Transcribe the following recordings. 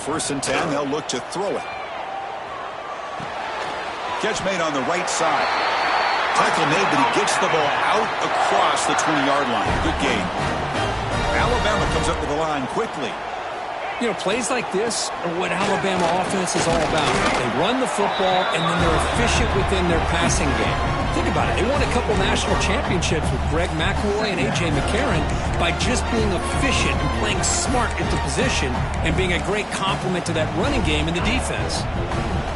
1st and 10. They'll look to throw it. Catch made on the right side. Tackle made, but he gets the ball out across the 20-yard line. Good game. Alabama comes up to the line quickly. You know, plays like this are what Alabama offense is all about. They run the football, and then they're efficient within their passing game. Think about it. They won a couple national championships with Greg McElroy and A.J. McCarron by just being efficient and playing smart at the position and being a great complement to that running game in the defense.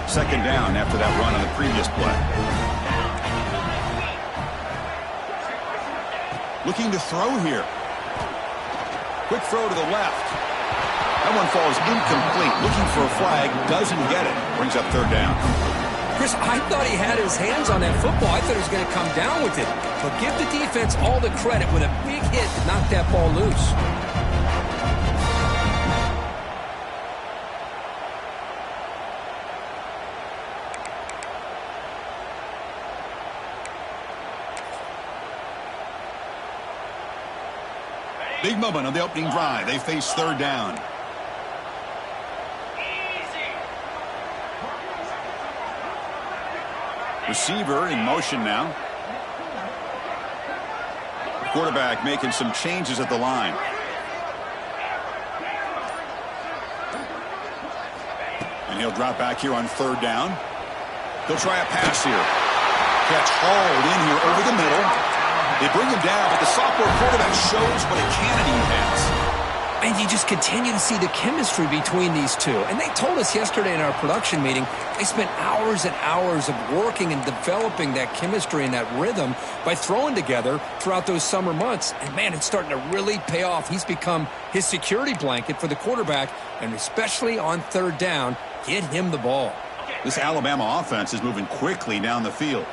2nd down after that run on the previous play. Looking to throw here. Quick throw to the left. That one falls incomplete. Looking for a flag. Doesn't get it. Brings up 3rd down. Chris, I thought he had his hands on that football. I thought he was going to come down with it. But give the defense all the credit with a big hit to knock that ball loose. Big moment on the opening drive. They face 3rd down. Receiver in motion now. Quarterback making some changes at the line. And he'll drop back here on 3rd down. He'll try a pass here. Catch hauled in here over the middle. They bring him down, but the sophomore quarterback shows what a cannon he has. And you just continue to see the chemistry between these two. And they told us yesterday in our production meeting, they spent hours and hours of working and developing that chemistry and that rhythm by throwing together throughout those summer months. And, man, it's starting to really pay off. He's become his security blanket for the quarterback, and especially on 3rd down, get him the ball. This Alabama offense is moving quickly down the field.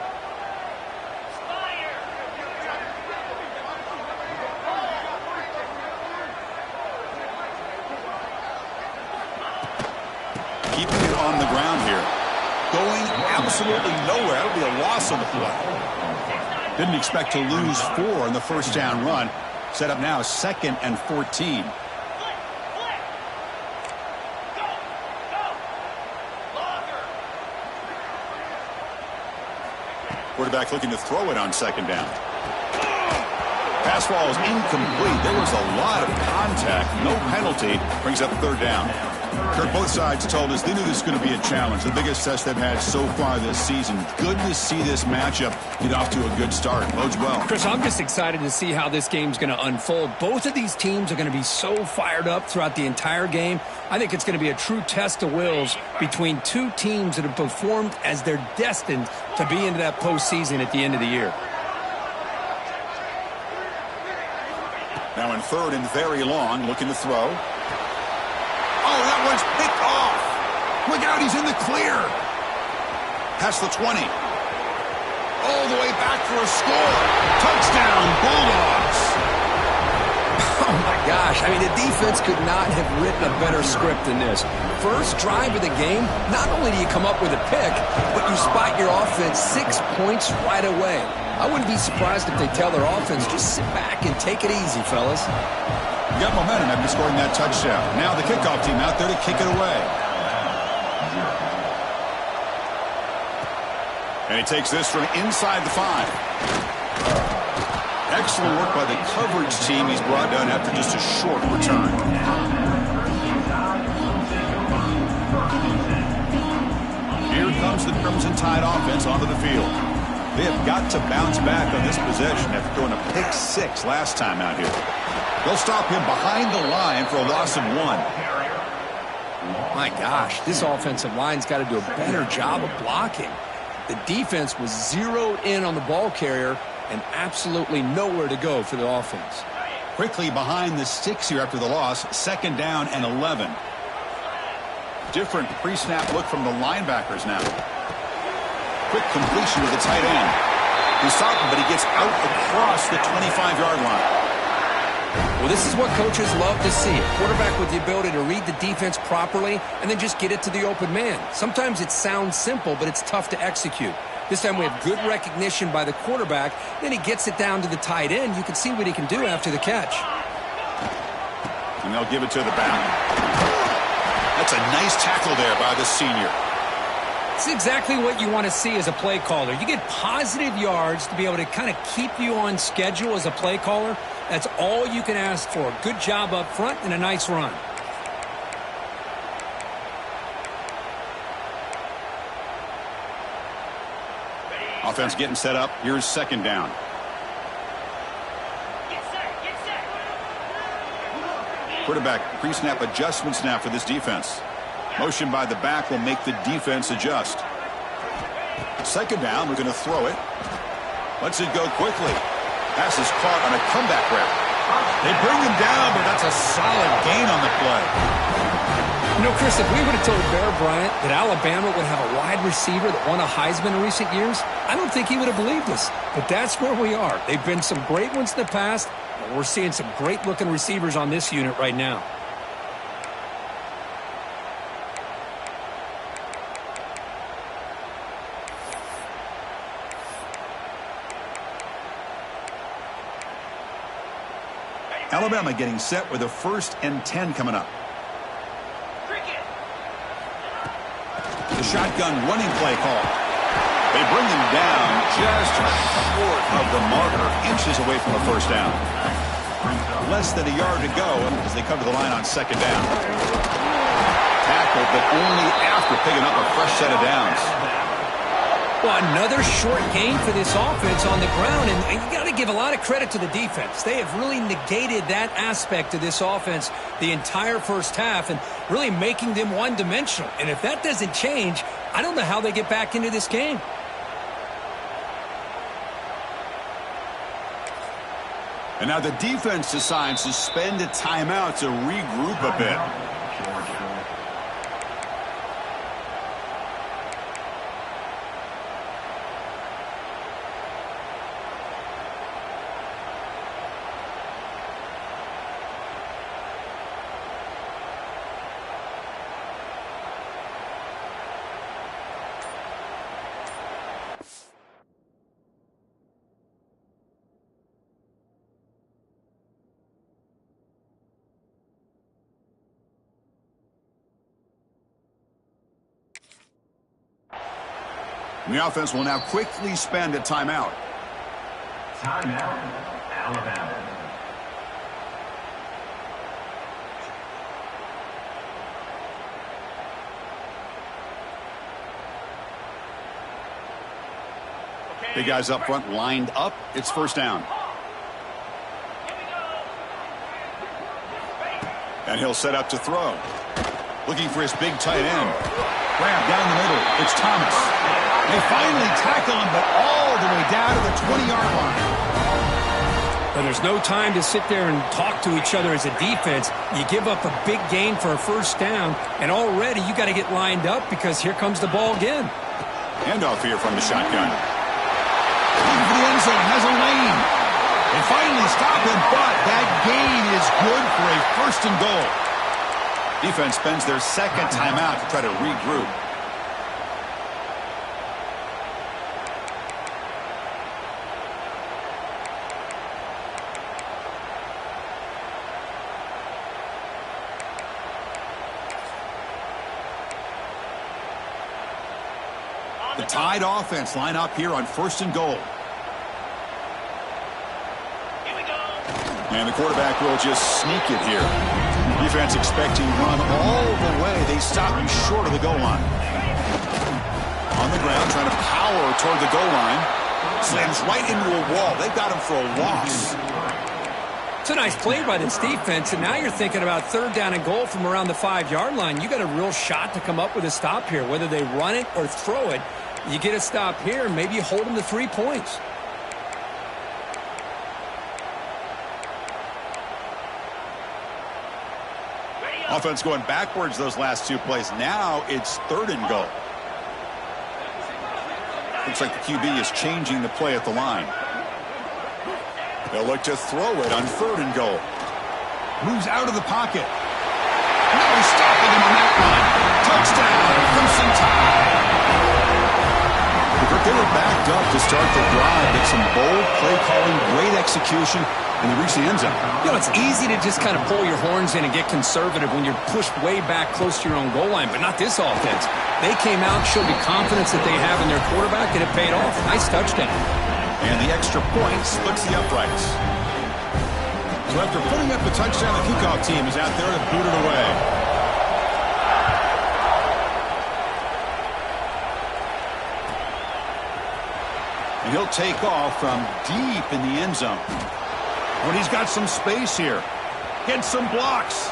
Keeping it on the ground here. Going absolutely nowhere. That'll be a loss on the play. Didn't expect to lose 4 on the 1st down run. Set up now 2nd and 14. Quarterback looking to throw it on 2nd down. Pass ball is incomplete. There was a lot of contact. No penalty. Brings up 3rd down. Kurt, both sides told us they knew this was going to be a challenge. The biggest test they've had so far this season. Good to see this matchup get off to a good start. Bodes well. Chris, I'm just excited to see how this game's going to unfold. Both of these teams are going to be so fired up throughout the entire game. I think it's going to be a true test of wills between two teams that have performed as they're destined to be into that postseason at the end of the year. Now in 3rd and very long, looking to throw. Oh, that one's picked off. Look out, he's in the clear. Past the 20. All the way back for a score. Touchdown, Bulldogs. Oh, my gosh. I mean, the defense could not have written a better script than this. First drive of the game, not only do you come up with a pick, but you spot your offense 6 points right away. I wouldn't be surprised if they tell their offense, just sit back and take it easy, fellas. You got momentum after scoring that touchdown. Now the kickoff team out there to kick it away. And he takes this from inside the 5. Excellent work by the coverage team. He's brought down after just a short return. Here comes the Crimson Tide offense onto the field. They have got to bounce back on this possession after throwing a pick 6 last time out here. They'll stop him behind the line for a loss of 1. My gosh, this offensive line's got to do a better job of blocking. The defense was zeroed in on the ball carrier and absolutely nowhere to go for the offense. Quickly behind the 6 here after the loss, 2nd down and 11. Different pre-snap look from the linebackers now. Quick completion to the tight end. He stopped him, but he gets out across the 25-yard line. Well, this is what coaches love to see. A quarterback with the ability to read the defense properly and then just get it to the open man. Sometimes it sounds simple, but it's tough to execute. This time we have good recognition by the quarterback. Then he gets it down to the tight end. You can see what he can do after the catch. And they'll give it to the back. That's a nice tackle there by the senior. It's exactly what you want to see as a play caller. You get positive yards to be able to kind of keep you on schedule as a play caller. That's all you can ask for. Good job up front and a nice run. Offense getting set up. Here's second down. Quarterback pre-snap adjustments now for this defense. Motion by the back will make the defense adjust. Second down, we're going to throw it. Lets it go quickly. Pass is caught on a comeback route. They bring him down, but that's a solid gain on the play. You know, Chris, if we would have told Bear Bryant that Alabama would have a wide receiver that won a Heisman in recent years, I don't think he would have believed us. But that's where we are. They've been some great ones in the past, and we're seeing some great-looking receivers on this unit right now. Alabama getting set with a 1st and 10 coming up. The shotgun running play call. They bring him down just short of the marker, inches away from a first down. Less than a yard to go as they come to the line on second down. Tackled, but only after picking up a fresh set of downs. Well, another short gain for this offense on the ground, and you got to give a lot of credit to the defense. They have really negated that aspect of this offense the entire first half and really making them one-dimensional. And if that doesn't change, I don't know how they get back into this game. And now the defense decides to spend a timeout to regroup a bit. The offense will now quickly spend a timeout. Timeout, Alabama. Big guys up front lined up. It's first down. And he'll set up to throw. Looking for his big tight end. Grab down the middle. It's Thomas. They finally tackle him, but all the way down to the 20-yard line. But there's no time to sit there and talk to each other as a defense. You give up a big gain for a first down, and already you got to get lined up because here comes the ball again. Handoff here from the shotgun. Looking for the end zone, has a lane. They finally stop him, but that gain is good for a 1st and goal. Defense spends their second timeout to try to regroup. The Tide offense line up here on 1st and goal. Here we go. And the quarterback will just sneak it here. Defense expecting run all the way. They stop him short of the goal line. On the ground, trying to power toward the goal line. Slams right into a wall. They got him for a loss. It's a nice play by this defense, and now you're thinking about 3rd down and goal from around the 5-yard line. You got a real shot to come up with a stop here. Whether they run it or throw it, you get a stop here, and maybe you hold them to 3 points. Offense going backwards those last 2 plays. Now it's 3rd and goal. Looks like the QB is changing the play at the line. They'll look to throw it on 3rd and goal. Moves out of the pocket. Now he's stopping him on that one. Touchdown, Crimson Tide. They were backed up to start the drive, but some bold play calling, great execution, and they reached the end zone. You know, it's easy to just kind of pull your horns in and get conservative when you're pushed way back close to your own goal line, but not this offense. They came out, showed the confidence that they have in their quarterback, and it paid off. Nice touchdown. And the extra point splits the uprights. So after putting up the touchdown, the kickoff team is out there to boot it away. And he'll take off from deep in the end zone. When he's got some space here. Gets some blocks.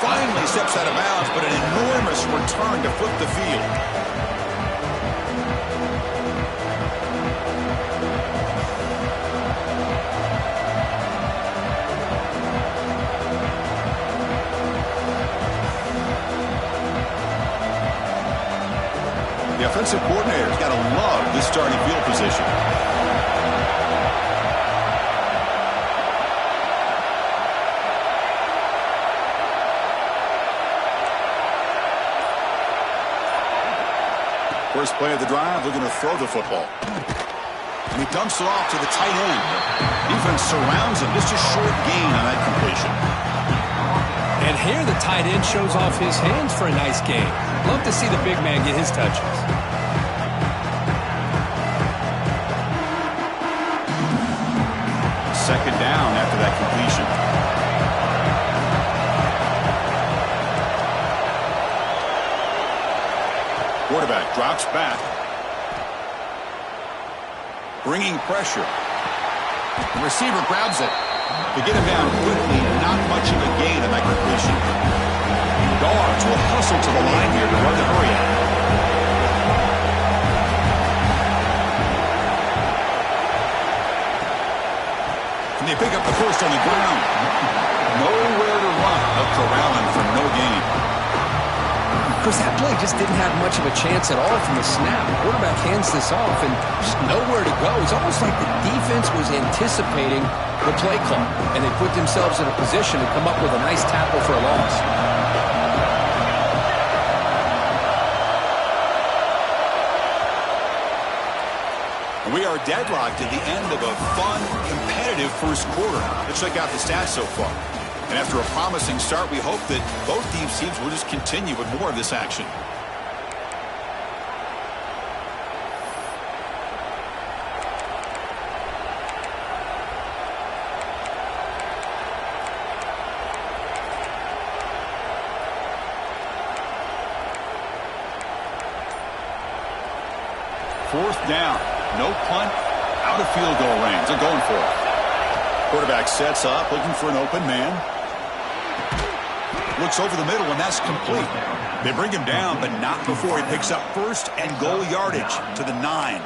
Finally steps out of bounds, but an enormous return to flip the field. The offensive coordinator's got to love this starting field position. First play of the drive, looking to throw the football. And he dumps it off to the tight end. Defense surrounds him. Just a short gain on that completion. And here the tight end shows off his hands for a nice game. Love to see the big man get his touches. Second down after that completion. Quarterback drops back. Bringing pressure. The receiver grabs it. To get him down quickly, not much of a gain on that completion. Dogs will hustle to the line here to run the hurry out. And they pick up the first on the ground. Nowhere to run. Up corralling for no gain. Chris, that play just didn't have much of a chance at all from the snap. The quarterback hands this off and just nowhere to go. It's almost like the defense was anticipating the play call, and they put themselves in a position to come up with a nice tackle for a loss. And we are deadlocked at the end of a fun, competitive first quarter. Let's check out the stats so far. And after a promising start, we hope that both these teams will just continue with more of this action. Fourth down. No punt. Out of field goal range. They're going for it. Quarterback sets up, looking for an open man. Looks over the middle, and that's complete. They bring him down, but not before he picks up first and goal yardage to the 9.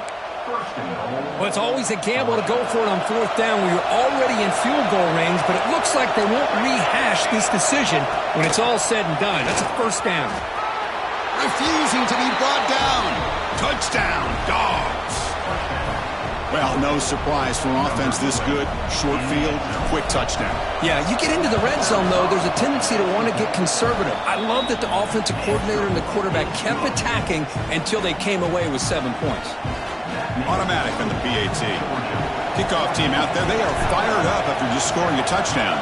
Well, it's always a gamble to go for it on fourth down when you're already in field goal range, but it looks like they won't rehash this decision when it's all said and done. That's a first down. Refusing to be brought down. Touchdown, Dogs. Well, no surprise for an offense this good. Short field, quick touchdown. Yeah, you get into the red zone, though, there's a tendency to want to get conservative. I love that the offensive coordinator and the quarterback kept attacking until they came away with 7 points. Automatic on the PAT. Kickoff team out there, they are fired up after just scoring a touchdown.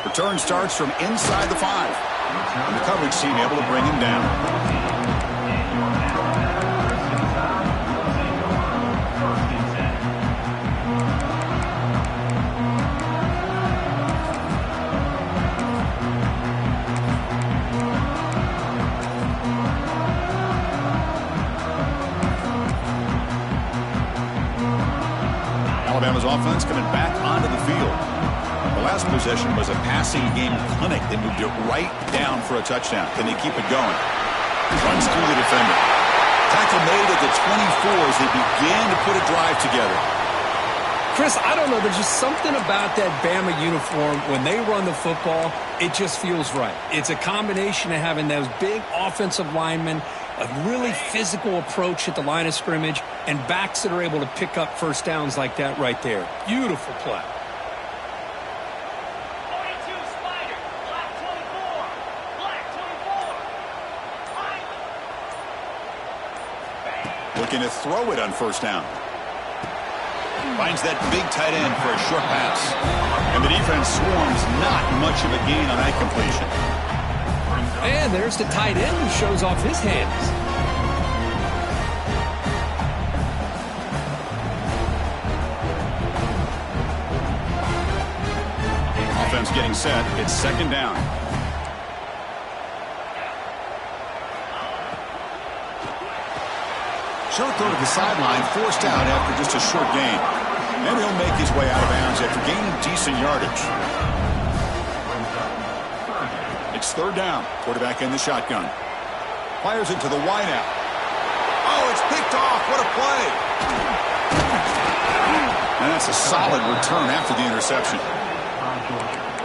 Return starts from inside the 5. And the coverage team able to bring him down. Alabama's offense coming back onto the field. The last possession was a passing game clinic. They moved it right down for a touchdown. Can they keep it going? Runs through the defender. Tackle made at the 24 as they began to put a drive together. Chris, I don't know. There's just something about that Bama uniform. When they run the football, it just feels right. It's a combination of having those big offensive linemen, a really physical approach at the line of scrimmage, and backs that are able to pick up first downs like that right there. Beautiful play. Looking to throw it on first down. Finds that big tight end for a short pass. And the defense swarms, not much of a gain on that completion. And there's the tight end who shows off his hands. Offense getting set. It's second down. Short throw to the sideline, forced out after just a short gain. And he'll make his way out of bounds after gaining decent yardage. It's third down. Quarterback in the shotgun. Fires it to the wideout. Oh, it's picked off. What a play. And that's a solid return after the interception.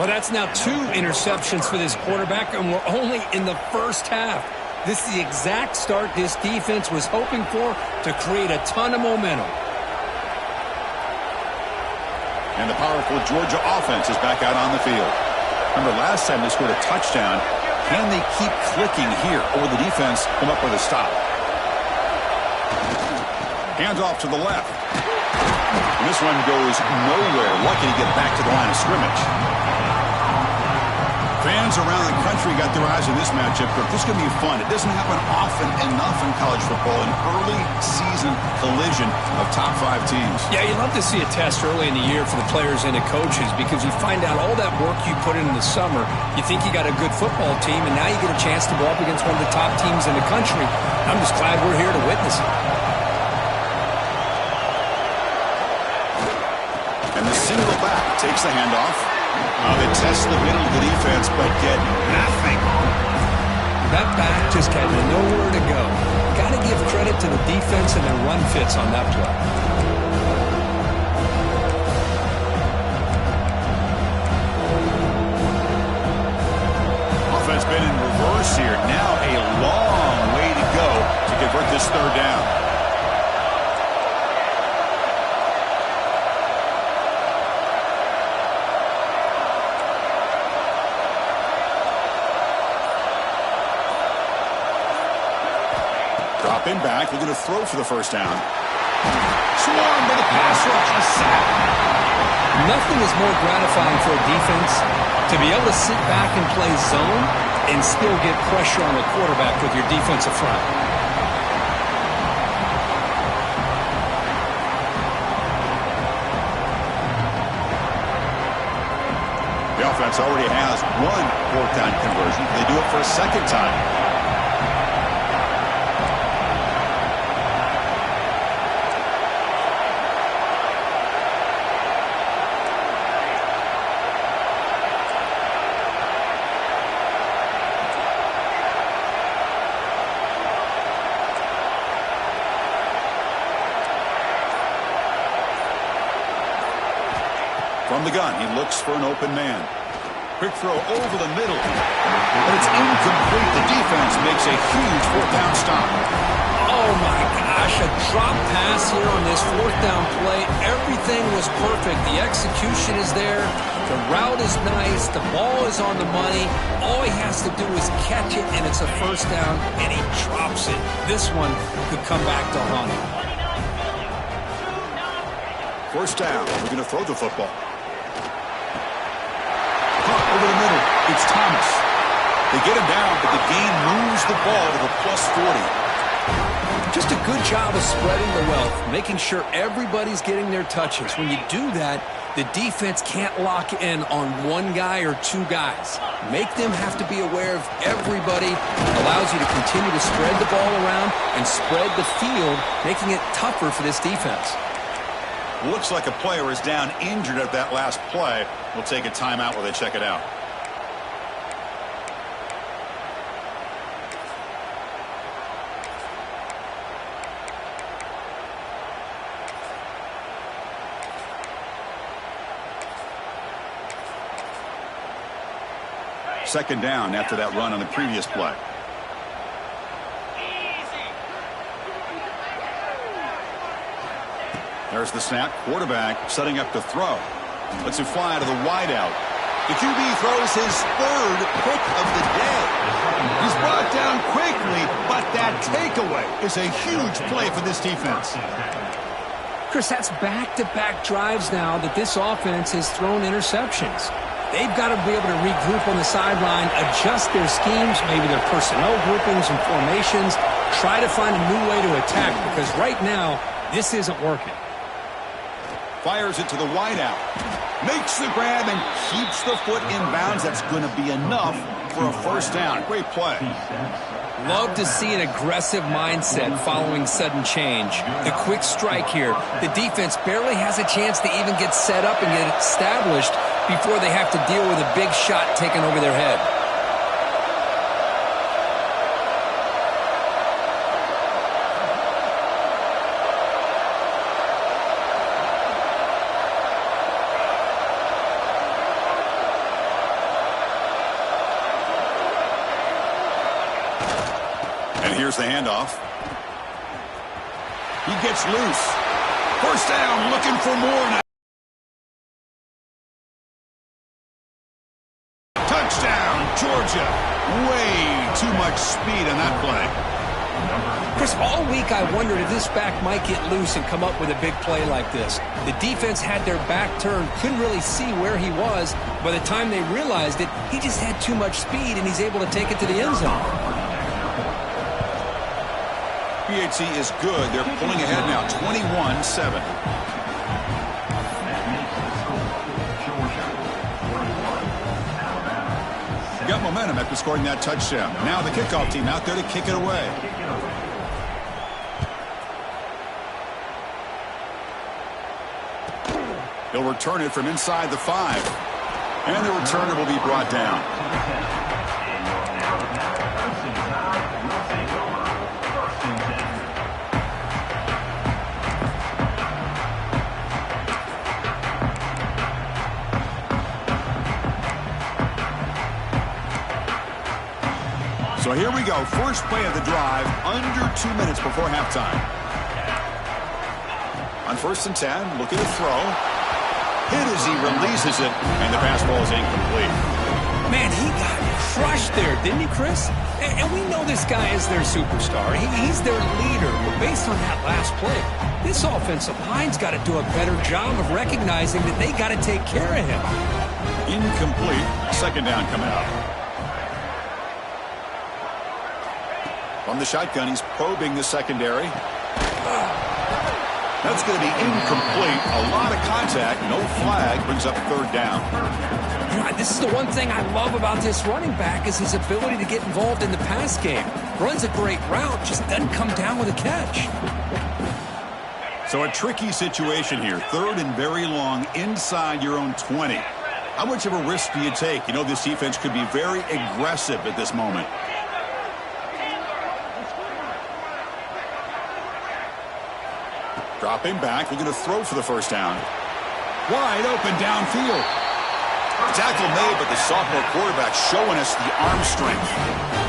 Well, that's now 2 interceptions for this quarterback, and we're only in the first half. This is the exact start this defense was hoping for to create a ton of momentum. And the powerful Georgia offense is back out on the field. Remember, last time they scored a touchdown. Can they keep clicking here, or will the defense come up with a stop? Hands off to the left. And this one goes nowhere. Lucky to get back to the line of scrimmage. Fans around the country got their eyes on this matchup, but this is going to be fun. It doesn't happen often enough in college football, an early season collision of top 5 teams. Yeah, you love to see a test early in the year for the players and the coaches because you find out all that work you put in the summer. You think you got a good football team, and now you get a chance to go up against one of the top teams in the country. I'm just glad we're here to witness it. And the single back takes the handoff. They test the middle of the defense, but get nothing. That back just had nowhere to go. Got to give credit to the defense and their run fits on that play. Offense been in reverse here. Now a long way to go to convert this third down. Drop in back, looking to throw for the first down. Swarmed by the pass rush, a sack. Nothing is more gratifying for a defense to be able to sit back and play zone and still get pressure on the quarterback with your defensive front. The offense already has 1 fourth down conversion. They do it for a second time. From the gun, he looks for an open man. Quick throw over the middle. But it's incomplete. The defense makes a huge fourth down stop. Oh, my gosh, a drop pass here on this fourth down play. Everything was perfect. The execution is there. The route is nice. The ball is on the money. All he has to do is catch it, and it's a first down, and he drops it. This one could come back to haunt him. First down. We're going to throw the football. Over the middle, it's Thomas. They get him down, but the gain moves the ball to the +40. Just a good job of spreading the wealth, making sure everybody's getting their touches. When you do that, the defense can't lock in on 1 guy or 2 guys. Make them have to be aware of everybody. Allows you to continue to spread the ball around and spread the field, making it tougher for this defense. Looks like a player is down injured at that last play. We'll take a timeout while they check it out. Second down after that run on the previous play. There's the snap. Quarterback setting up to throw. Lets it fly to the wideout. The QB throws his 3rd pick of the day. He's brought down quickly, but that takeaway is a huge play for this defense. Chris, that's back-to-back drives now that this offense has thrown interceptions. They've got to be able to regroup on the sideline, adjust their schemes, maybe their personnel groupings and formations, try to find a new way to attack, because right now, this isn't working. Fires it to the wideout. Makes the grab and keeps the foot in bounds. That's going to be enough for a first down. Great play. Love to see an aggressive mindset following sudden change. The quick strike here. The defense barely has a chance to even get set up and get established before they have to deal with a big shot taken over their head. Here's the handoff. He gets loose. First down, looking for more now. Touchdown, Georgia. Way too much speed on that play. Chris, all week I wondered if this back might get loose and come up with a big play like this. The defense had their back turned, couldn't really see where he was. By the time they realized it, he just had too much speed, and he's able to take it to the end zone. PHC is good. They're pulling ahead now, 21-7. Got momentum after scoring that touchdown. Now the kickoff team out there to kick it away. He'll return it from inside the 5. And the returner will be brought down. So here we go. First play of the drive, under 2 minutes before halftime. On 1st and 10, look at the throw. Hit as he releases it, and the pass ball is incomplete. Man, he got crushed there, didn't he, Chris? And we know this guy is their superstar. He's their leader. But based on that last play, this offensive line's got to do a better job of recognizing that they got to take care of him. Incomplete. Second down coming up. From the shotgun, he's probing the secondary. That's going to be incomplete. A lot of contact. No flag. Brings up third down. You know, this is the one thing I love about this running back is his ability to get involved in the pass game. Runs a great route, just doesn't come down with a catch. So a tricky situation here. Third and very long inside your own 20. How much of a risk do you take? You know, this defense could be very aggressive at this moment. Dropping back, looking to throw for the first down. Wide open downfield. Tackle made, but the sophomore quarterback showing us the arm strength.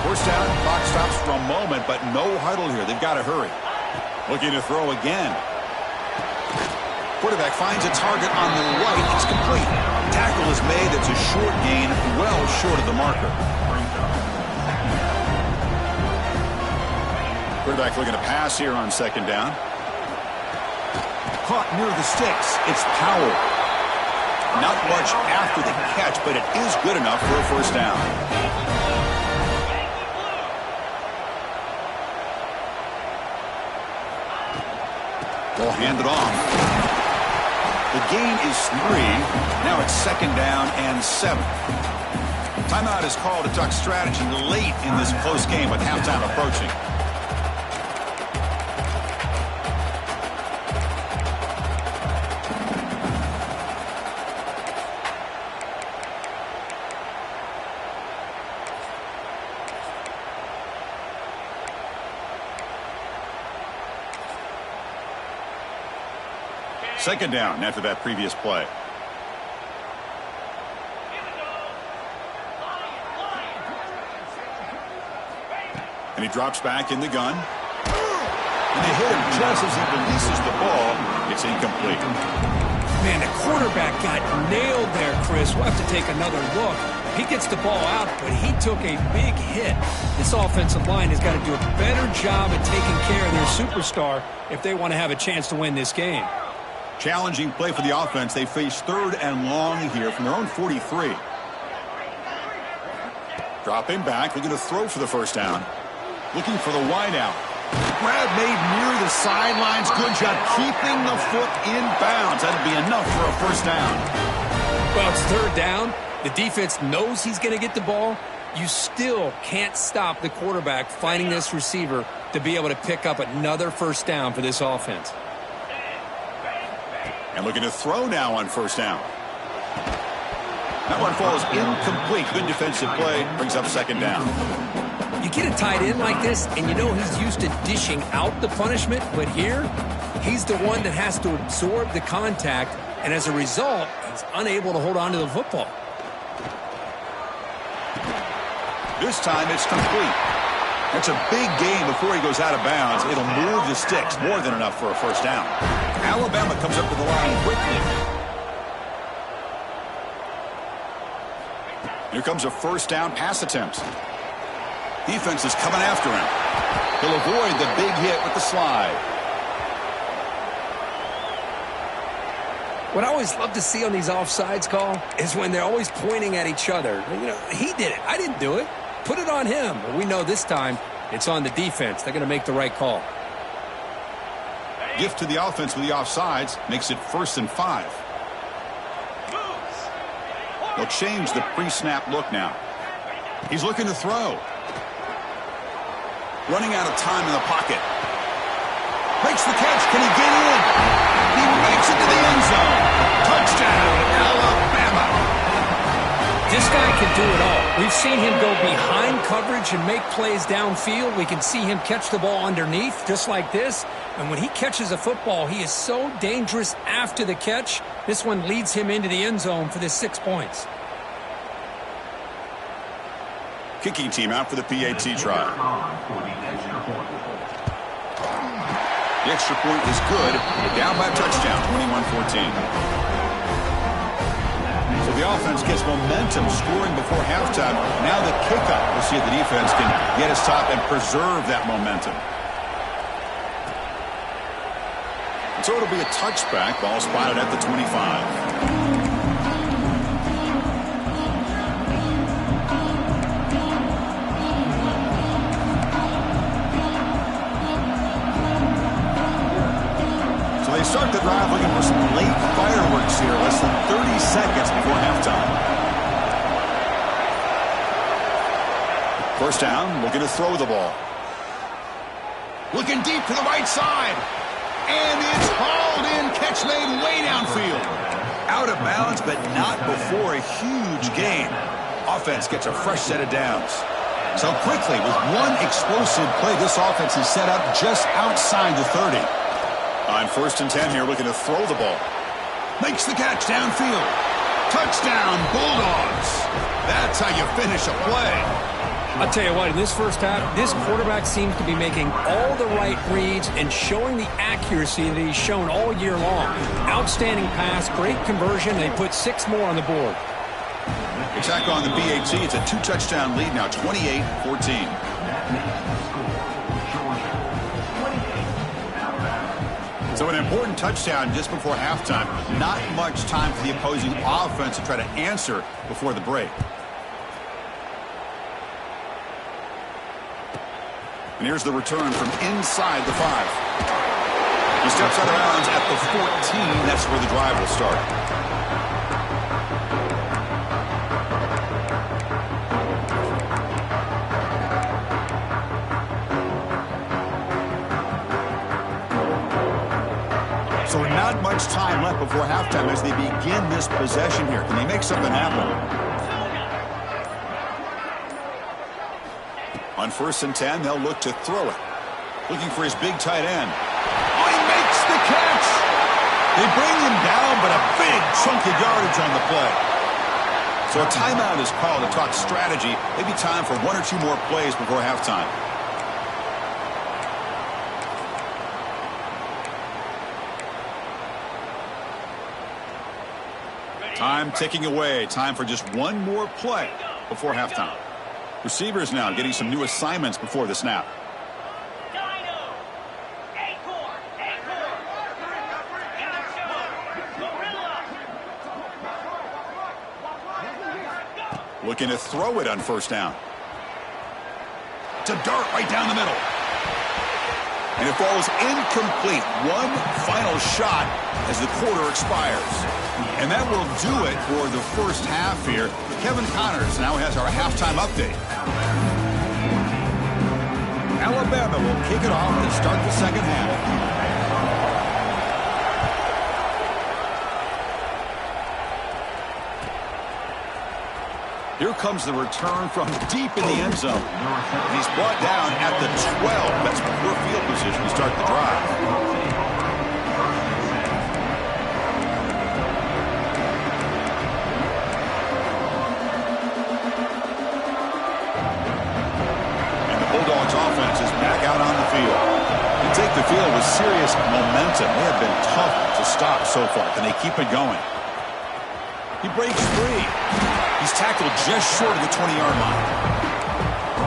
First down, clock stops for a moment, but no huddle here. They've got to hurry. Looking to throw again. Quarterback finds a target on the right. It's complete. Tackle is made. That's a short gain, well short of the marker. Quarterback looking to pass here on second down. Caught near the sticks. It's Powell. Not much after the catch, but it is good enough for a first down. They'll hand it off. The gain is 3. Now it's second down and 7. Timeout is called to talk strategy late in this close game with halftime approaching. Second down after that previous play. And he drops back in the gun. And they hit him just as he releases the ball. It's incomplete. Man, the quarterback got nailed there, Chris. We'll have to take another look. He gets the ball out, but he took a big hit. This offensive line has got to do a better job of taking care of their superstar if they want to have a chance to win this game. Challenging play for the offense. They face 3rd and long here from their own 43. Dropping back, looking to throw for the first down. Looking for the wideout. Grab made near the sidelines. Good job keeping the foot in bounds. That'd be enough for a first down. Well, it's 3rd down. The defense knows he's going to get the ball. You still can't stop the quarterback finding this receiver to be able to pick up another first down for this offense. And looking to throw now on first down. That one falls incomplete. Good defensive play. Brings up second down. You get a tight end like this, and you know he's used to dishing out the punishment, but here, he's the one that has to absorb the contact, and as a result, he's unable to hold on to the football. This time it's complete. That's a big gain before he goes out of bounds. It'll move the sticks, more than enough for a first down. Alabama comes up to the line quickly. Here comes a first down pass attempt. Defense is coming after him. He'll avoid the big hit with the slide. What I always love to see on these offsides call is when they're always pointing at each other. You know, he did it. I didn't do it. Put it on him. But we know this time it's on the defense. They're going to make the right call. Gift to the offense with the offsides makes it 1st and 5. They'll change the pre-snap look now. He's looking to throw. Running out of time in the pocket. Makes the catch. Can he get in? He makes it to the end zone. Touchdown, Alabama. This guy can do it all. We've seen him go behind coverage and make plays downfield. We can see him catch the ball underneath, just like this. And when he catches a football, he is so dangerous after the catch. This one leads him into the end zone for the 6 points. Kicking team out for the PAT try. The extra point is good. Down by a touchdown, 21-14. So the offense gets momentum scoring before halftime. Now the kickoff. We'll see if the defense can get his top and preserve that momentum. So it'll be a touchback. Ball spotted at the 25. They start the drive looking for some late fireworks here. Less than 30 seconds before halftime. First down, looking to throw the ball. Looking deep to the right side. And it's hauled in. Catch made way downfield. Out of bounds, but not before a huge gain. Offense gets a fresh set of downs. So quickly, with one explosive play, this offense is set up just outside the 30. On 1st and 10 here, looking to throw the ball. Makes the catch downfield. Touchdown, Bulldogs. That's how you finish a play. I'll tell you what, in this first half, this quarterback seems to be making all the right reads and showing the accuracy that he's shown all year long. Outstanding pass, great conversion. They put 6 more on the board. Attack on the PAT. It's a 2-touchdown lead now, 28-14. So an important touchdown just before halftime. Not much time for the opposing offense to try to answer before the break. And here's the return from inside the 5. He steps out of bounds at the 14. That's where the drive will start. So not much time left before halftime as they begin this possession here. Can they make something happen? On 1st and 10, they'll look to throw it. Looking for his big tight end. Oh, he makes the catch! They bring him down, but a big chunk of yardage on the play. So a timeout is called to talk strategy. Maybe time for 1 or 2 more plays before halftime. Time ticking away. Time for just one more play before halftime. Receivers now getting some new assignments before the snap. Looking to throw it on first down. To dart right down the middle. And it falls incomplete. One final shot as the quarter expires. And that will do it for the first half here. Kevin Connors now has our halftime update. Alabama will kick it off to start the second half. Here comes the return from deep in the end zone. He's brought down at the 12. That's poor field position to start the drive. And the Bulldogs offense is back out on the field. They take the field with serious momentum. They have been tough to stop so far. Can they keep it going? He breaks free. He's tackled just short of the 20-yard line.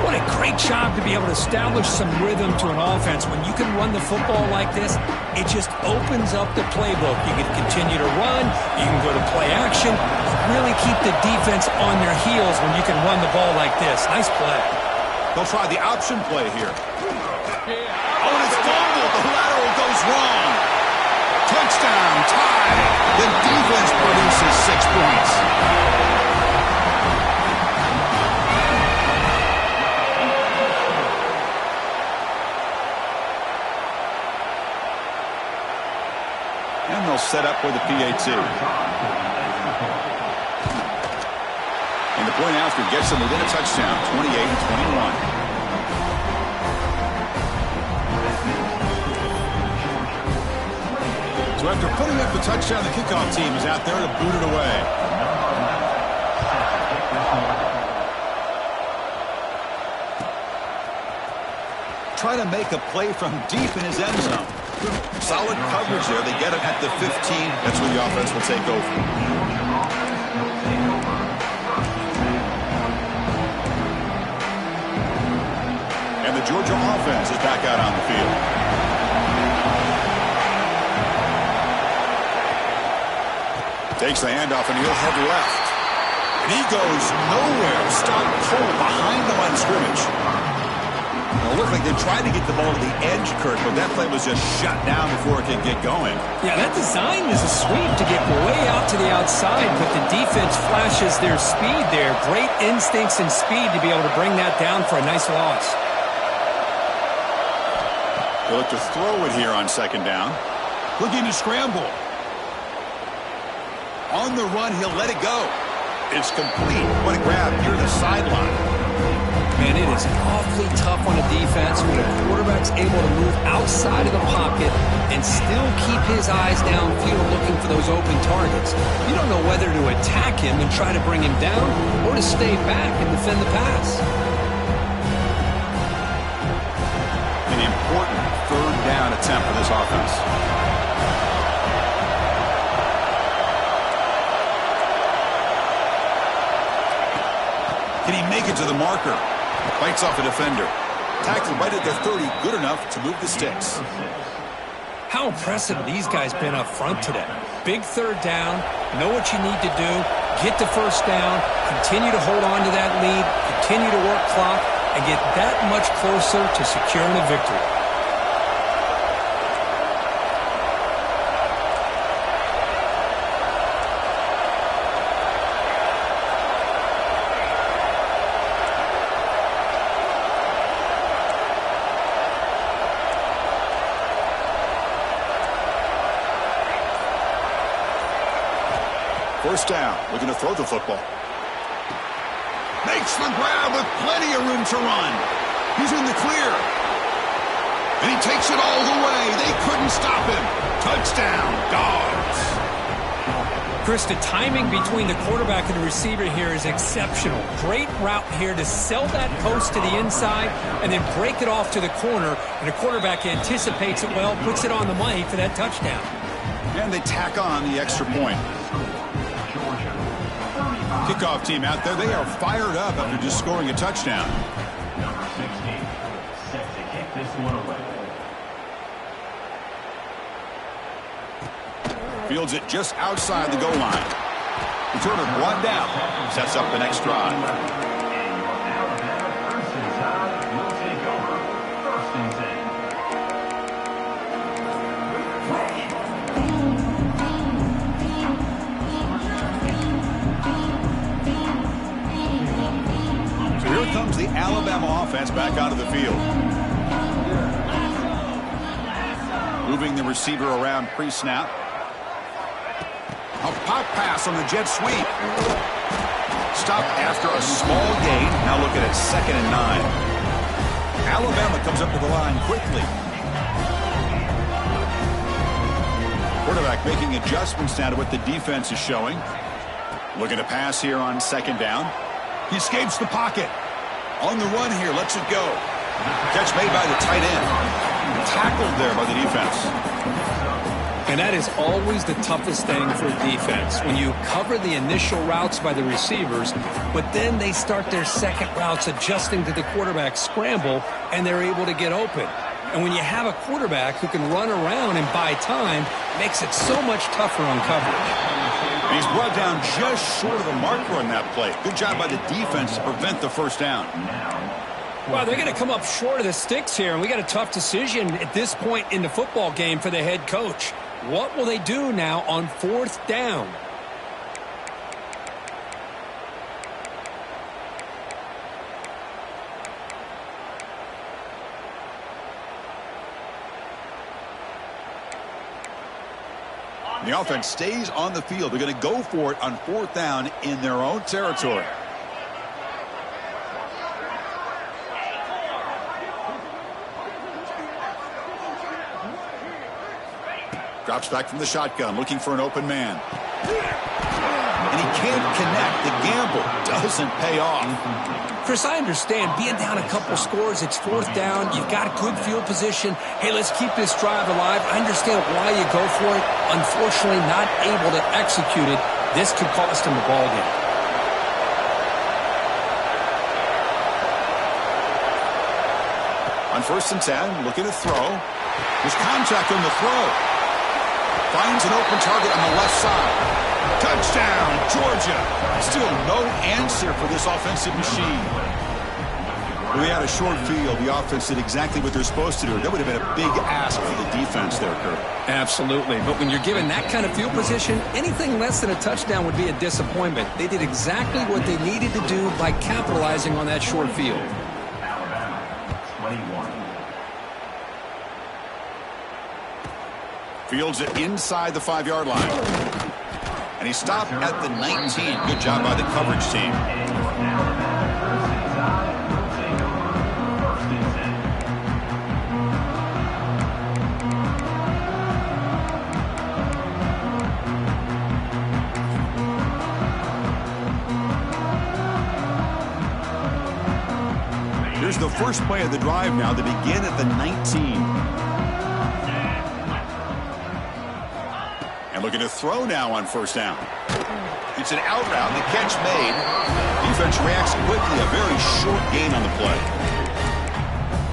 What a great job to be able to establish some rhythm to an offense. When you can run the football like this, it just opens up the playbook. You can continue to run. You can go to play action. Really keep the defense on their heels when you can run the ball like this. Nice play. They'll try the option play here. Oh, and it's fumbled. The lateral goes wrong. Touchdown, tie. The defense produces 6 points. And they'll set up with the PAT. And the point after gets them within a touchdown, 28-21. So after putting up the touchdown, the kickoff team is out there to boot it away. Trying to make a play from deep in his end zone. Solid coverage there. They get it at the 15. That's where the offense will take over. And the Georgia offense is back out on the field. Takes the handoff and he'll head left. And he goes nowhere. Stop cold behind the line of scrimmage. It looked like they tried to get the ball to the edge, Kurt, but that play was just shut down before it could get going. Yeah, that design is a sweep to get way out to the outside, but the defense flashes their speed there. Great instincts and speed to be able to bring that down for a nice loss. They'll look to throw it here on second down. Looking to scramble. On the run, he'll let it go. It's complete. What a grab near the sideline. Man, it is awfully tough on a defense when the quarterback's able to move outside of the pocket and still keep his eyes downfield looking for those open targets. You don't know whether to attack him and try to bring him down or to stay back and defend the pass. An important third down attempt for this offense. Can he make it to the marker? Bites off a defender. Tackle right at the 30. Good enough to move the sticks. How impressive these guys been up front today. Big third down. Know what you need to do. Get the first down. Continue to hold on to that lead. Continue to work clock. And get that much closer to securing a victory. First down, looking to throw the football. Makes the grab with plenty of room to run. He's in the clear. And he takes it all the way. They couldn't stop him. Touchdown, Dogs. Chris, the timing between the quarterback and the receiver here is exceptional. Great route here to sell that post to the inside and then break it off to the corner. And the quarterback anticipates it well, puts it on the money for that touchdown. And they tack on the extra point. Kickoff team out there, they are fired up after just scoring a touchdown. Number 16, set to kick this one away. Fields it just outside the goal line. Returner brought down. Sets up the next drive. And your Alabama first and 10 will take over first and 10. So here comes the Alabama offense back onto the field. Moving the receiver around pre-snap. A pop pass on the jet sweep. Stop after a small gain. Now looking at 2nd and 9. Alabama comes up to the line quickly. Quarterback making adjustments now to what the defense is showing. Looking to pass here on 2nd down. He escapes the pocket. On the run here, lets it go. Catch made by the tight end. Tackled there by the defense. And that is always the toughest thing for a defense, when you cover the initial routes by the receivers, but then they start their second routes adjusting to the quarterback's scramble, and they're able to get open. And when you have a quarterback who can run around and buy time, it makes it so much tougher on coverage. And he's brought down just short of the marker on that play. Good job by the defense to prevent the first down. Well, they're going to come up short of the sticks here, and we got a tough decision at this point in the football game for the head coach. What will they do now on 4th down? The offense stays on the field. They're going to go for it on 4th down in their own territory. Drops back from the shotgun, looking for an open man. And he can't connect. The gamble doesn't pay off. Chris, I understand being down a couple scores, it's 4th down, you've got a good field position. Hey, let's keep this drive alive. I understand why you go for it. Unfortunately, not able to execute it. This could cost him the ball game. On 1st and 10, looking to throw. There's contact on the throw. Finds an open target on the left side. Touchdown, Georgia. Still no answer for this offensive machine. We had a short field. The offense did exactly what they're supposed to do. That would have been a big ask for the defense there, Kurt. Absolutely. But when you're given that kind of field position, anything less than a touchdown would be a disappointment. They did exactly what they needed to do by capitalizing on that short field. Alabama, 21. Fields it inside the 5-yard line. And he stopped at the 19. Good job by the coverage team. And your Alabama first and 10 will take over first and 10. Here's the first play of the drive now to begin at the 19. And looking to throw now on 1st down. It's an out route. The catch made. Defense reacts quickly. A very short gain on the play.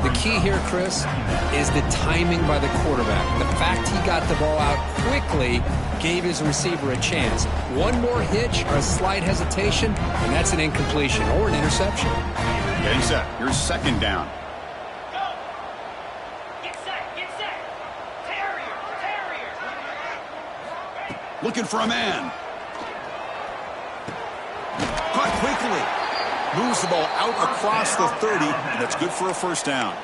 The key here, Chris, is the timing by the quarterback. The fact he got the ball out quickly gave his receiver a chance. One more hitch or a slight hesitation, and that's an incompletion or an interception. Getting set. Here's 2nd down. Looking for a man. Caught quickly. Moves the ball out across the 30, and that's good for a 1st down.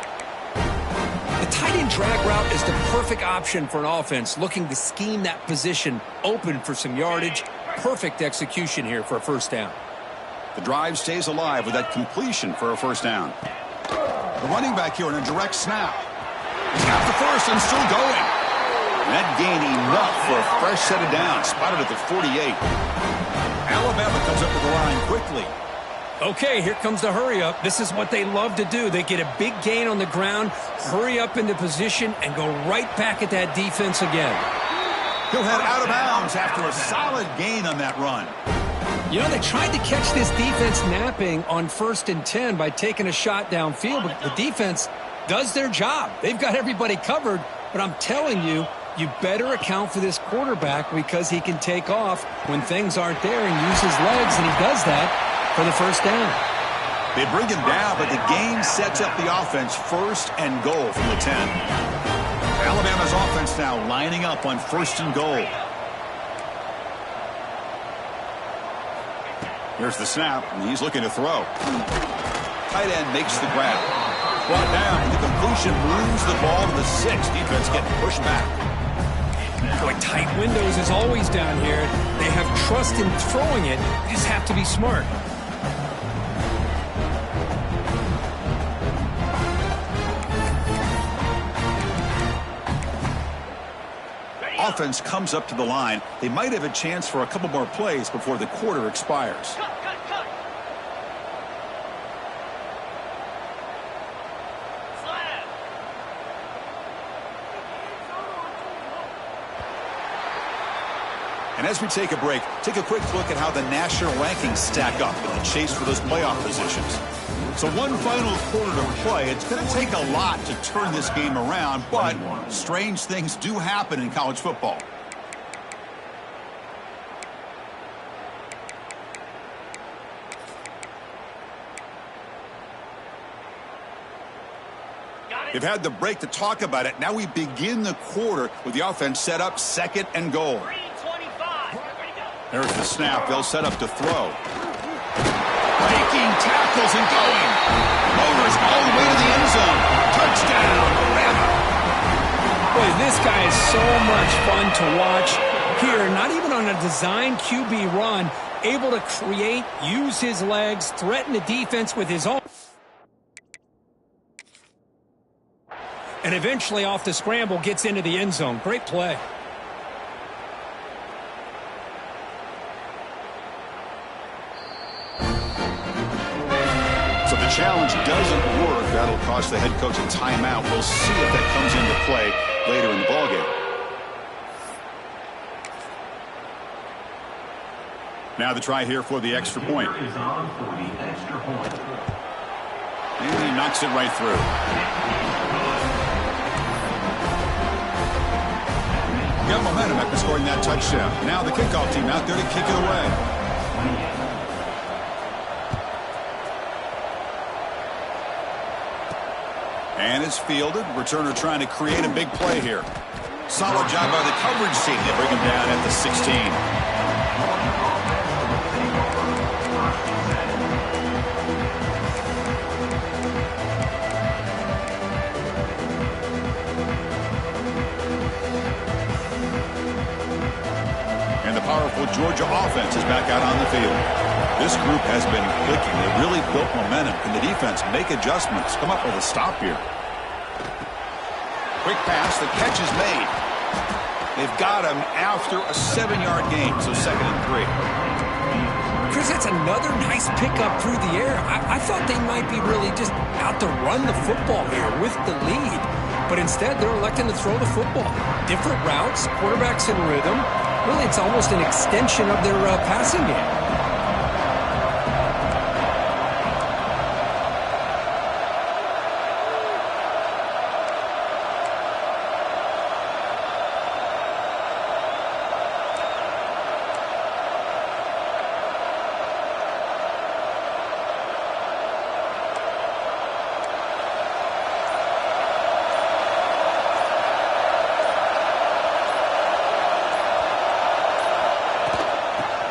The tight end drag route is the perfect option for an offense looking to scheme that position open for some yardage. Perfect execution here for a 1st down. The drive stays alive with that completion for a 1st down. The running back here in a direct snap. He's got the first and still going. And that gain enough for a fresh set of downs. Spotted at the 48. Alabama comes up to the line quickly. Okay, here comes the hurry up. This is what they love to do. They get a big gain on the ground, hurry up into position, and go right back at that defense again. He'll head out of bounds after a solid gain on that run. You know, they tried to catch this defense napping on 1st and 10 by taking a shot downfield, but the defense does their job. They've got everybody covered, but I'm telling you, you better account for this quarterback because he can take off when things aren't there and use his legs, and he does that for the first down. They bring him down, but the game sets up the offense 1st and goal from the 10. Alabama's offense now lining up on 1st and goal. Here's the snap, and he's looking to throw. Tight end makes the grab. Brought down. The completion moves the ball to the 6. Defense getting pushed back. Boy, tight windows is always down here. They have trust in throwing it. They just have to be smart. Offense comes up to the line. They might have a chance for a couple more plays before the quarter expires. And as we take a break, take a quick look at how the national rankings stack up in the chase for those playoff positions. So one final quarter to play. It's going to take a lot to turn this game around, but strange things do happen in college football. They've had the break to talk about it. Now we begin the quarter with the offense set up 2nd and goal. There's the snap. They'll set up to throw. Breaking tackles and going. Motors all the way to the end zone. Touchdown, Bama. Boy, this guy is so much fun to watch here. Not even on a design QB run, able to create, use his legs, threaten the defense with his own. And eventually off the scramble gets into the end zone. Great play. So the challenge doesn't work. That'll cost the head coach a timeout. We'll see if that comes into play later in the ballgame. Now the try here for the extra point. And he knocks it right through. Got momentum after scoring that touchdown. Now the kickoff team out there to kick it away. And it's fielded. Returner trying to create a big play here. Solid job by the coverage team. They bring him down at the 16. Powerful Georgia offense is back out on the field. This group has been clicking. They really built momentum. Can the defense make adjustments? Come up with a stop here. Quick pass. The catch is made. They've got him after a 7-yard gain, so 2nd and 3. Chris, that's another nice pickup through the air. I thought they might be really just out to run the football here with the lead. But instead, they're electing to throw the football. Different routes, quarterbacks in rhythm. Really, it's almost an extension of their passing game.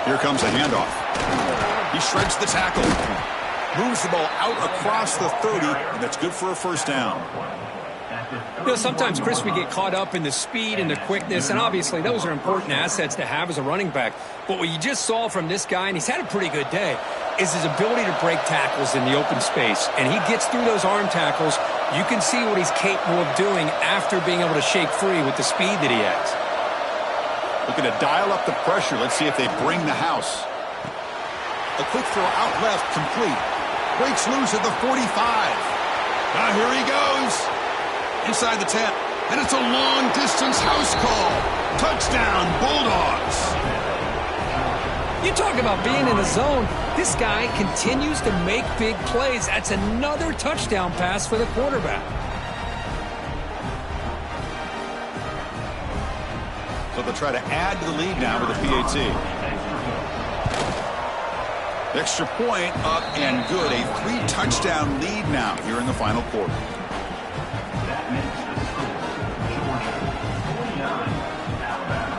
Here comes a handoff. He shreds the tackle. Moves the ball out across the 30, and that's good for a first down. You know, sometimes, Chris, we get caught up in the speed and the quickness, and obviously those are important assets to have as a running back. But what you just saw from this guy, and he's had a pretty good day, is his ability to break tackles in the open space. And he gets through those arm tackles. You can see what he's capable of doing after being able to shake free with the speed that he has. Looking to dial up the pressure. Let's see if they bring the house. A quick throw out left, complete. Breaks loose at the 45. Now here he goes. Inside the 10. And it's a long-distance house call. Touchdown, Bulldogs. You talk about being in the zone. This guy continues to make big plays. That's another touchdown pass for the quarterback. So they'll try to add to the lead now with a PAT. Extra point up and good. A 3-touchdown lead now here in the final quarter. That makes the score Georgia 49, Alabama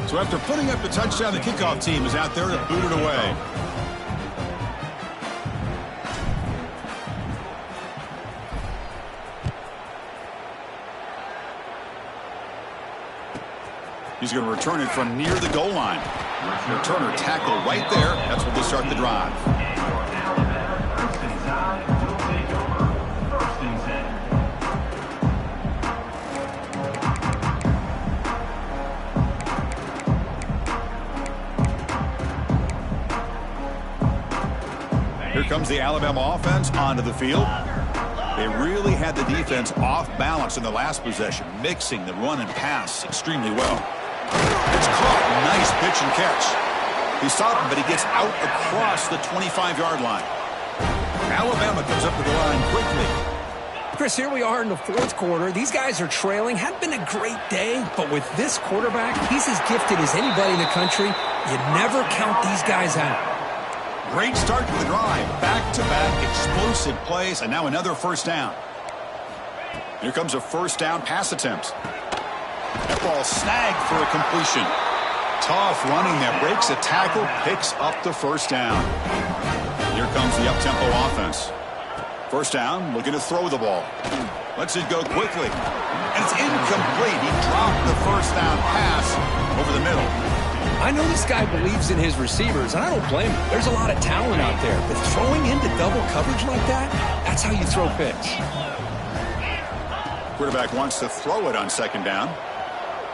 28. So after putting up the touchdown, the kickoff team is out there to boot it away. He's going to return it from near the goal line. Returner tackle right there. That's where they start the drive. Alabama first and 10 will take over. First and 10. Here comes the Alabama offense onto the field. They really had the defense off balance in the last possession, mixing the run and pass extremely well. It's caught. Nice pitch and catch. He stopped him, but he gets out across the 25-yard line. Alabama comes up to the line quickly. Chris, here we are in the fourth quarter. These guys are trailing. Hadn't been a great day, but with this quarterback, he's as gifted as anybody in the country. You never count these guys out. Great start to the drive. Back-to-back explosive plays, and now another first down. Here comes a first down pass attempt. That ball snagged for a completion. Tough running that breaks a tackle, picks up the first down. Here comes the up-tempo offense. First down, looking to throw the ball. Lets it go quickly. And it's incomplete. He dropped the first down pass over the middle. I know this guy believes in his receivers, and I don't blame him. There's a lot of talent out there, but throwing into double coverage like that, that's how you throw picks. Quarterback wants to throw it on second down.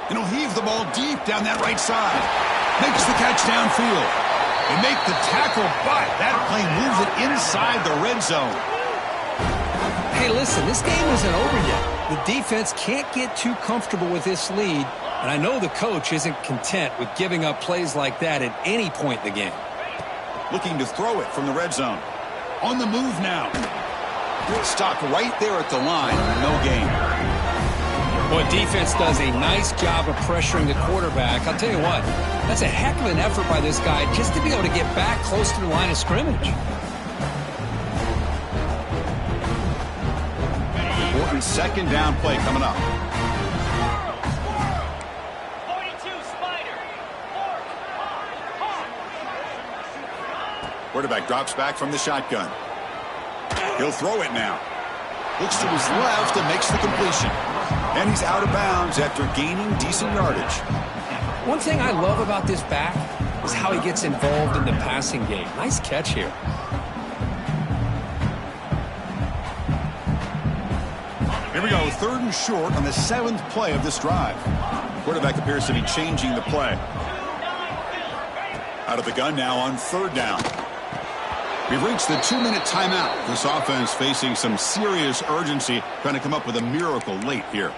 And he'll heave the ball deep down that right side. Makes the catch downfield. They make the tackle, but that play moves it inside the red zone. Hey, listen, this game isn't over yet. The defense can't get too comfortable with this lead, and I know the coach isn't content with giving up plays like that at any point in the game. Looking to throw it from the red zone. On the move now. Stopped right there at the line. No gain. Boy, defense does a nice job of pressuring the quarterback. I'll tell you what, that's a heck of an effort by this guy just to be able to get back close to the line of scrimmage. Important second down play coming up. 42 Spider. Quarterback drops back from the shotgun. He'll throw it now. Looks to his left and makes the completion. And he's out of bounds after gaining decent yardage. One thing I love about this back is how he gets involved in the passing game. Nice catch here. Here we go, third and short on the 7th play of this drive. Quarterback appears to be changing the play. Out of the gun now on third down. We've reached the 2-minute timeout. This offense facing some serious urgency, trying to come up with a miracle late here.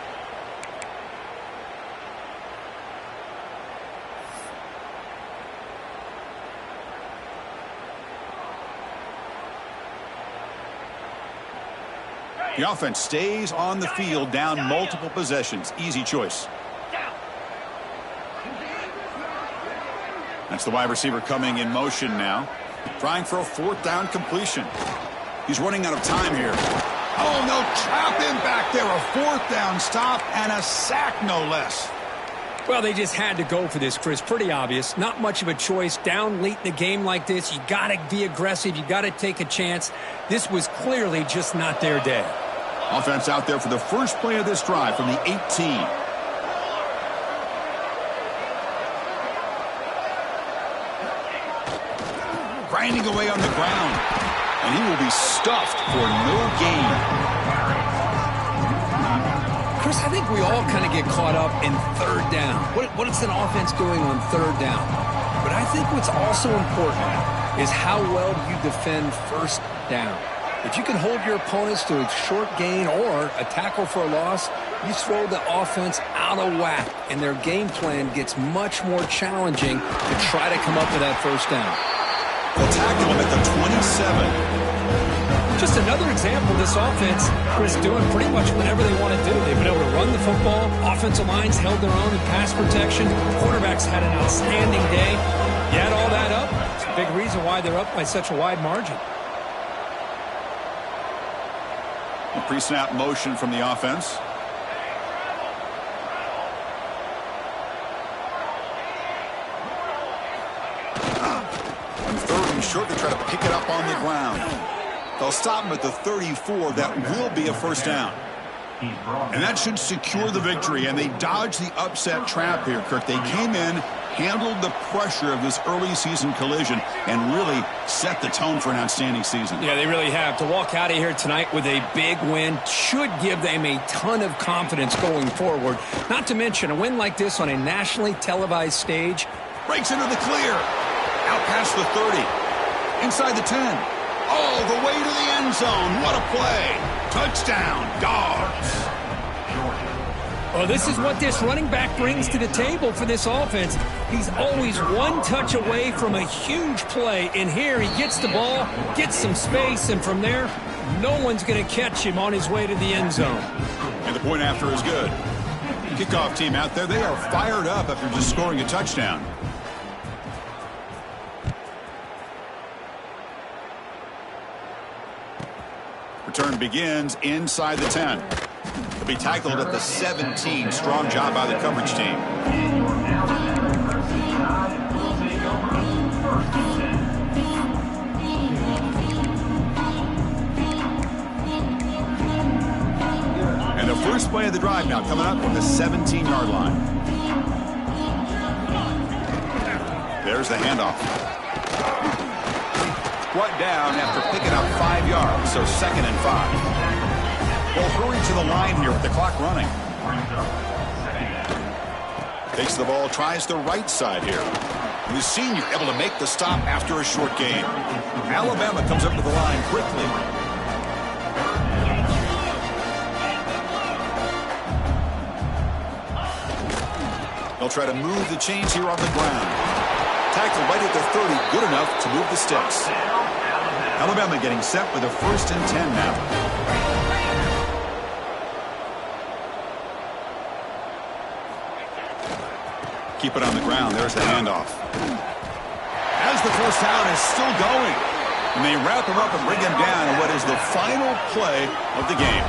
The offense stays on the field, down multiple possessions. Easy choice. That's the wide receiver coming in motion now. Trying for a fourth down completion. He's running out of time here. Oh, no, trap him back there. A fourth down stop and a sack, no less. Well, they just had to go for this, Chris. Pretty obvious. Not much of a choice. Down late in a game like this, you got to be aggressive. You got to take a chance. This was clearly just not their day. Offense out there for the first play of this drive from the 18. Grinding away on the ground. And he will be stuffed for no gain. Chris, I think we all kind of get caught up in third down. What is an offense doing on third down? But I think what's also important is how well you defend first down. If you can hold your opponents to a short gain or a tackle for a loss, you throw the offense out of whack, and their game plan gets much more challenging to try to come up with that first down. They'll tackle him at the 27. Just another example of this offense, Chris, doing pretty much whatever they want to do. They've been able to run the football. Offensive lines held their own in pass protection. Quarterbacks had an outstanding day. You add all that up, it's a big reason why they're up by such a wide margin. A pre-snap motion from the offense. On third and short, they try to pick it up on the ground. They'll stop him at the 34. That will be a first down. And that should secure the victory. And they dodged the upset trap here, Kirk. They came in, handled the pressure of this early season collision, and really set the tone for an outstanding season. Yeah, they really have. To walk out of here tonight with a big win should give them a ton of confidence going forward. Not to mention, a win like this on a nationally televised stage. Breaks into the clear. Out past the 30. Inside the 10. All the way to the end zone. What a play. Touchdown, Dogs. Well, this is what this running back brings to the table for this offense. He's always one touch away from a huge play. And here he gets the ball, gets some space, and from there, no one's going to catch him on his way to the end zone. And the point after is good. Kickoff team out there, they are fired up after just scoring a touchdown. Return begins inside the 10. They'll be tackled at the 17. Strong job by the coverage team. And the first play of the drive now coming up from the 17-yard line. There's the handoff. Brought down after picking up 5 yards, so 2nd and 5. They'll hurry to the line here with the clock running. Takes the ball, tries the right side here. The senior able to make the stop after a short gain. Alabama comes up to the line quickly. They'll try to move the chains here on the ground. Tackle right at the 30, good enough to move the sticks. Alabama getting set with a 1st and 10 now. Keep it on the ground. There's the handoff. As the first down is still going. And they wrap him up and bring him down in what is the final play of the game.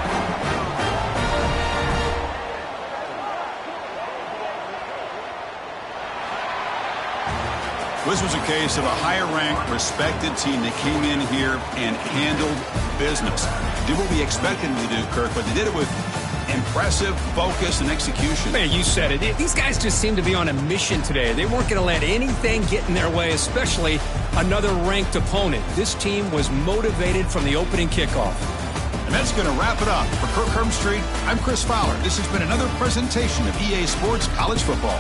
This was a case of a higher-ranked, respected team that came in here and handled business. Did what we expected them to do, Kirk, but they did it with impressive focus and execution. Man, you said it. These guys just seem to be on a mission today. They weren't going to let anything get in their way, especially another ranked opponent. This team was motivated from the opening kickoff. And that's going to wrap it up. For Kirk Herbstreit, I'm Chris Fowler. This has been another presentation of EA Sports College Football.